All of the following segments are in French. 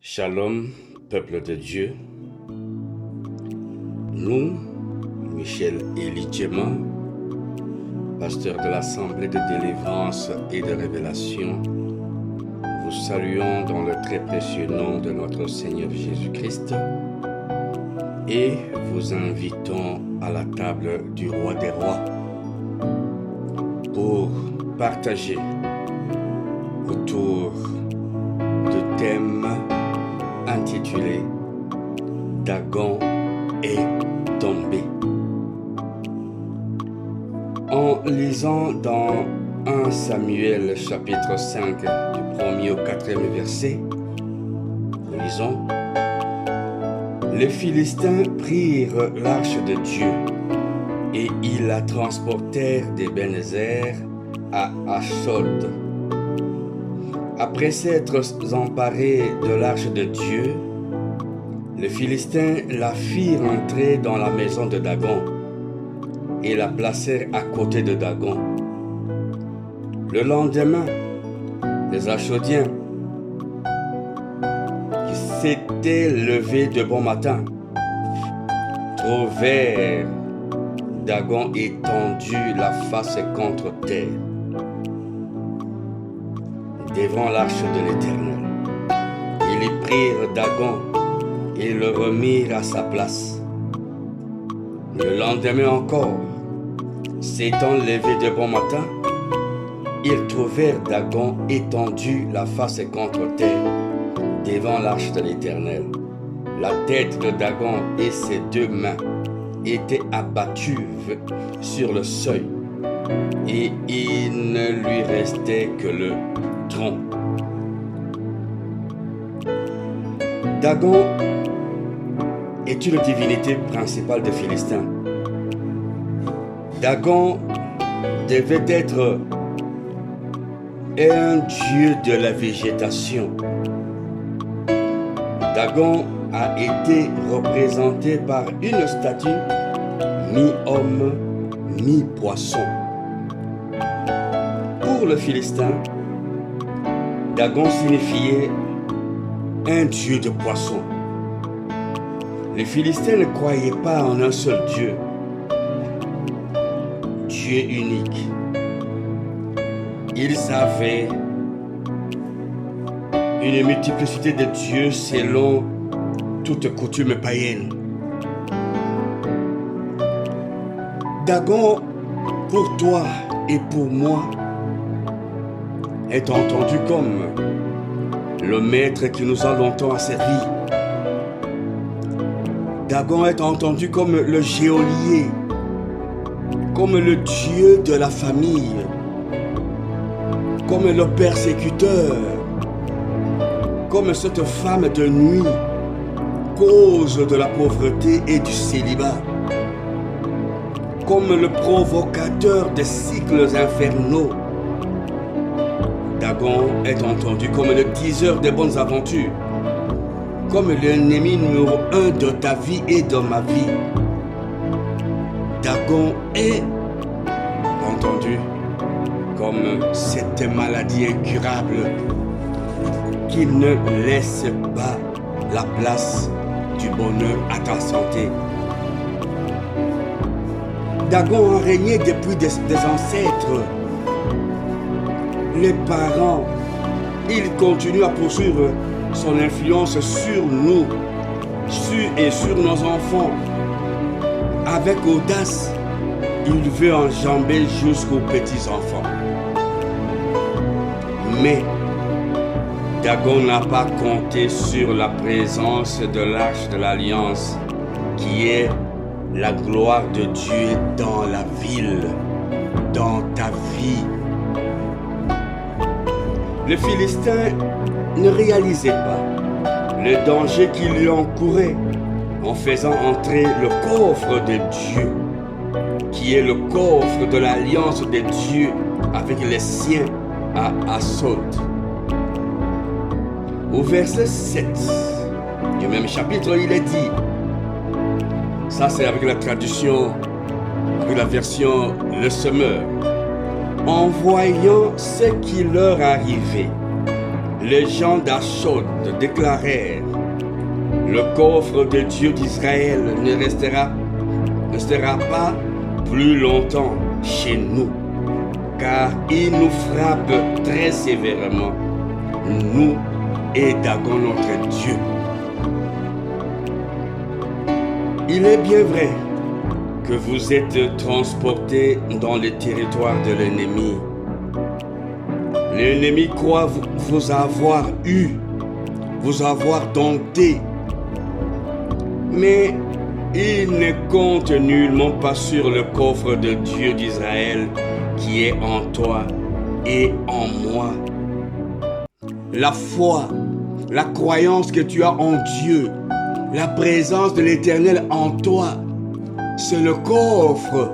Shalom, peuple de Dieu. Nous, Michel Elidjema, pasteur de l'Assemblée de délivrance et de révélation, vous saluons dans le très précieux nom de notre Seigneur Jésus-Christ et vous invitons à la table du Roi des Rois pour partager autour de thèmes intitulé Dagon est tombé. En lisant dans 1 Samuel chapitre 5 du 1er au 4e verset, nous lisons: Les Philistins prirent l'arche de Dieu et ils la transportèrent d'Ebenezer à Ashdod. Après s'être emparés de l'arche de Dieu, les Philistins la firent entrer dans la maison de Dagon et la placèrent à côté de Dagon. Le lendemain, les Ashdodiens, qui s'étaient levés de bon matin, trouvèrent Dagon étendu la face contre terre devant l'arche de l'Éternel. Ils y prirent Dagon et le remirent à sa place. Le lendemain encore, s'étant levés de bon matin, ils trouvèrent Dagon étendu la face contre terre devant l'arche de l'Éternel. La tête de Dagon et ses deux mains étaient abattues sur le seuil et il ne lui restait que le tronc. Dagon est une divinité principale des Philistins. Dagon devait être un dieu de la végétation. Dagon a été représenté par une statue mi-homme, mi-poisson. Pour le Philistin, Dagon signifiait un dieu de poissons. Les Philistins ne croyaient pas en un seul Dieu, Dieu unique. Ils avaient une multiplicité de dieux selon toute coutume païenne. Dagon, pour toi et pour moi, est entendu comme le maître qui nous a longtemps asservis. Dagon est entendu comme le geôlier, comme le dieu de la famille, comme le persécuteur, comme cette femme de nuit, cause de la pauvreté et du célibat, comme le provocateur des cycles infernaux. Dagon est entendu comme le diseur des bonnes aventures, comme l'ennemi numéro 1 de ta vie et de ma vie. Dagon est entendu comme cette maladie incurable qui ne laisse pas la place du bonheur à ta santé. Dagon a régné depuis des ancêtres. Les parents, il continue à poursuivre son influence sur nous, sur nos enfants. Avec audace, il veut enjamber jusqu'aux petits-enfants. Mais Dagon n'a pas compté sur la présence de l'arche de l'Alliance, qui est la gloire de Dieu dans la ville, dans ta vie. Les Philistins ne réalisaient pas le danger qui lui encourait en faisant entrer le coffre de Dieu, qui est le coffre de l'alliance de Dieu avec les siens à Ashdod. Au verset 7 du même chapitre, il est dit, ça c'est avec la traduction, avec la version Le Semeur: en voyant ce qui leur arrivait, les gens d'Achod déclarèrent: le coffre de Dieu d'Israël ne restera pas plus longtemps chez nous, car il nous frappe très sévèrement, nous et Dagon notre Dieu. Il est bien vrai que vous êtes transportés dans le territoire de l'ennemi. L'ennemi croit vous avoir eu, vous avoir dompté, mais il ne compte nullement pas sur le coffre de Dieu d'Israël qui est en toi et en moi. La foi, la croyance que tu as en Dieu, la présence de l'Éternel en toi, c'est le coffre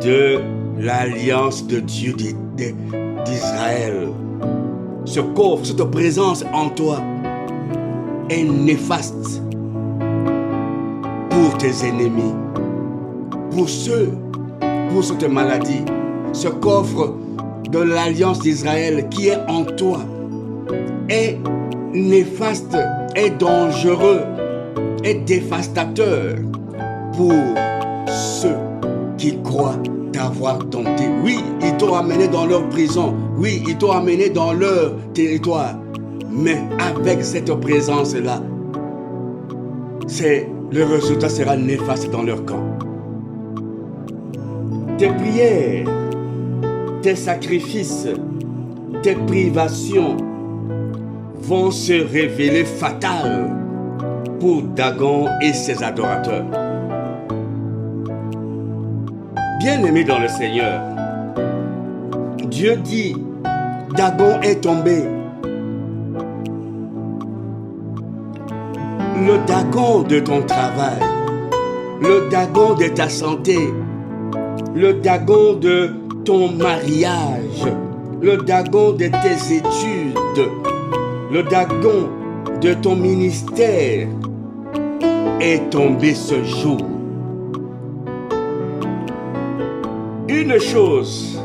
de l'alliance de Dieu d'Israël. Ce coffre, cette présence en toi est néfaste pour tes ennemis, pour cette maladie. Ce coffre de l'alliance d'Israël qui est en toi est néfaste, est dangereux, est dévastateur pour ceux qui croient t'avoir dompté. Oui, ils t'ont amené dans leur prison. Oui, ils t'ont amené dans leur territoire. Mais avec cette présence-là, le résultat sera néfaste dans leur camp. Tes prières, tes sacrifices, tes privations vont se révéler fatales pour Dagon et ses adorateurs. Bien-aimés dans le Seigneur, Dieu dit: Dagon est tombé. Le Dagon de ton travail, le Dagon de ta santé, le Dagon de ton mariage, le Dagon de tes études, le Dagon de ton ministère est tombé ce jour. Une chose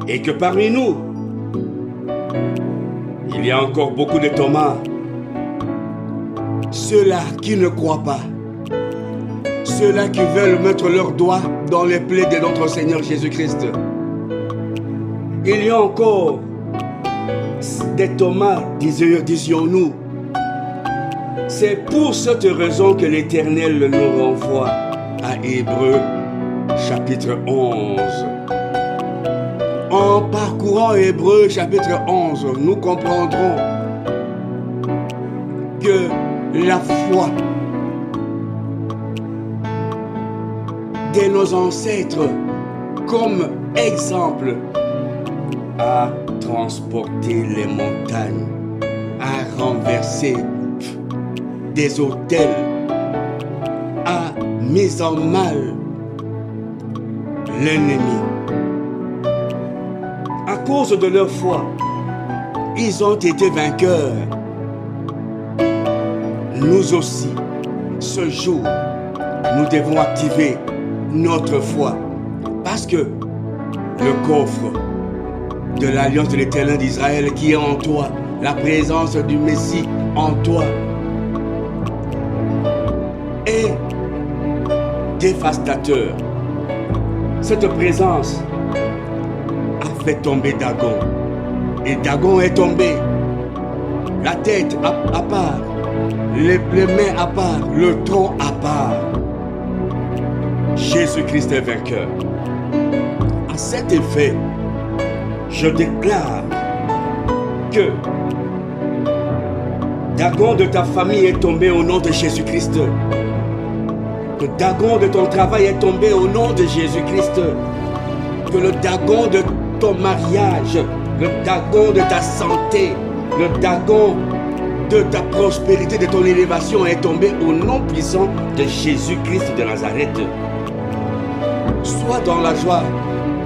est que parmi nous, il y a encore beaucoup de Thomas, ceux-là qui ne croient pas, ceux-là qui veulent mettre leurs doigts dans les plaies de notre Seigneur Jésus-Christ. Il y a encore des Thomas, disions-nous. C'est pour cette raison que l'Éternel nous renvoie à Hébreux chapitre 11. En parcourant Hébreux chapitre 11, nous comprendrons que la foi de nos ancêtres comme exemple a transporté les montagnes, a renversé des autels, a mis en mal l'ennemi. À cause de leur foi, ils ont été vainqueurs. Nous aussi, ce jour, nous devons activer notre foi parce que le coffre de l'alliance de l'Éternel d'Israël qui est en toi, la présence du Messie en toi est dévastateur. Cette présence a fait tomber Dagon. Et Dagon est tombé. La tête à part, les mains à part, le tronc à part. Jésus-Christ est vainqueur. À cet effet, je déclare que Dagon de ta famille est tombé au nom de Jésus-Christ. Que Dagon de ton travail est tombé au nom de Jésus-Christ. Que le Dagon de ton mariage, le Dagon de ta santé, le Dagon de ta prospérité, de ton élévation est tombé au nom puissant de Jésus-Christ de Nazareth. Sois dans la joie,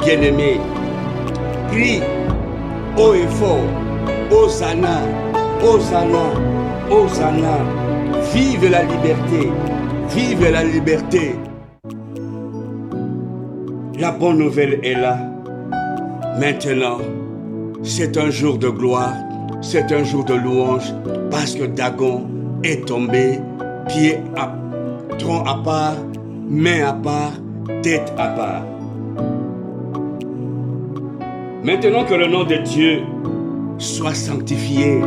bien-aimé. Crie haut et fort: Hosanna, Hosanna, Hosanna. Vive la liberté, vive la liberté. La bonne nouvelle est là. Maintenant, c'est un jour de gloire, c'est un jour de louange, parce que Dagon est tombé, tronc à part, main à part, tête à part. Maintenant que le nom de Dieu soit sanctifié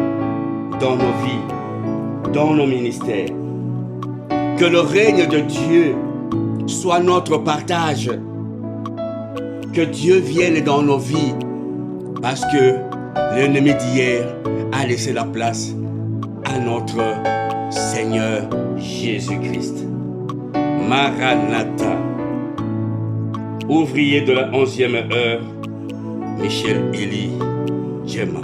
dans nos vies, dans nos ministères, que le règne de Dieu soit notre partage, que Dieu vienne dans nos vies, parce que l'ennemi d'hier a laissé la place à notre Seigneur Jésus-Christ. Maranatha, ouvrier de la 11e heure, Michel Élie Djema.